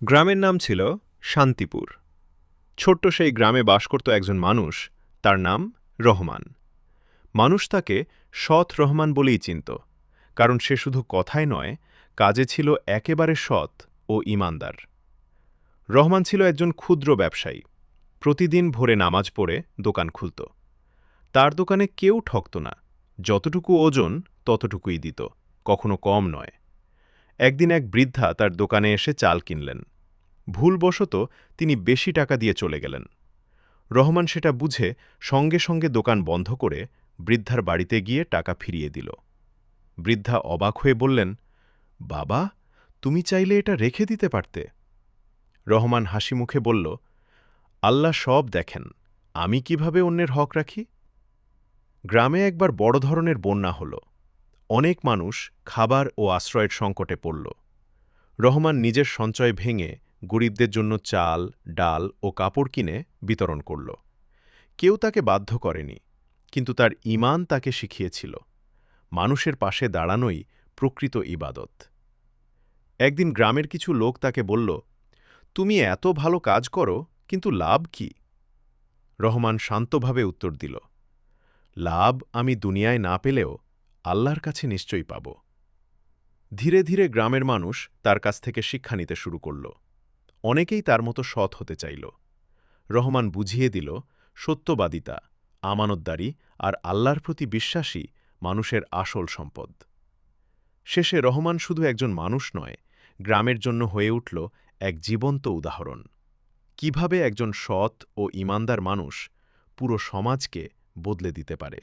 গ্রামের নাম ছিল শান্তিপুর। ছোট্ট সেই গ্রামে বাস করত একজন মানুষ, তার নাম রহমান। মানুষ তাকে সৎ রহমান বলেই চিনত, কারণ সে শুধু কথায় নয়, কাজে ছিল একেবারে সৎ ও ঈমানদার। রহমান ছিল একজন ক্ষুদ্র ব্যবসায়ী। প্রতিদিন ভোরে নামাজ পড়ে দোকান খুলত। তার দোকানে কেউ ঠকত না, যতটুকু ওজন ততটুকুই দিত, কখনো কম নয়। একদিন এক বৃদ্ধা তার দোকানে এসে চাল কিনলেন। ভুলবশত তিনি বেশি টাকা দিয়ে চলে গেলেন। রহমান সেটা বুঝে সঙ্গে সঙ্গে দোকান বন্ধ করে বৃদ্ধার বাড়িতে গিয়ে টাকা ফিরিয়ে দিল। বৃদ্ধা অবাক হয়ে বললেন, বাবা, তুমি চাইলে এটা রেখে দিতে পারতে। রহমান হাসি মুখে বলল, আল্লাহ সব দেখেন, আমি কিভাবে অন্যের হক রাখি। গ্রামে একবার বড় ধরনের বন্যা হল। অনেক মানুষ খাবার ও আশ্রয়ের সংকটে পড়ল। রহমান নিজের সঞ্চয় ভেঙে গরিবদের জন্য চাল, ডাল ও কাপড় কিনে বিতরণ করল। কেউ তাকে বাধ্য করেনি, কিন্তু তার ঈমান তাকে শিখিয়েছিল, মানুষের পাশে দাঁড়ানোই প্রকৃত ইবাদত। একদিন গ্রামের কিছু লোক তাকে বলল, তুমি এত ভালো কাজ করো, কিন্তু লাভ কি? রহমান শান্তভাবে উত্তর দিল, লাভ আমি দুনিয়ায় না পেলেও আল্লাহর কাছে নিশ্চয়ই পাব। ধীরে ধীরে গ্রামের মানুষ তার কাছ থেকে শিক্ষা নিতে শুরু করল। অনেকেই তার মতো সৎ হতে চাইল। রহমান বুঝিয়ে দিল, সত্যবাদিতা, আমানতদারি আর আল্লাহর প্রতি বিশ্বাসী মানুষের আসল সম্পদ। শেষে রহমান শুধু একজন মানুষ নয়, গ্রামের জন্য হয়ে উঠল এক জীবন্ত উদাহরণ, কিভাবে একজন সৎ ও ঈমানদার মানুষ পুরো সমাজকে বদলে দিতে পারে।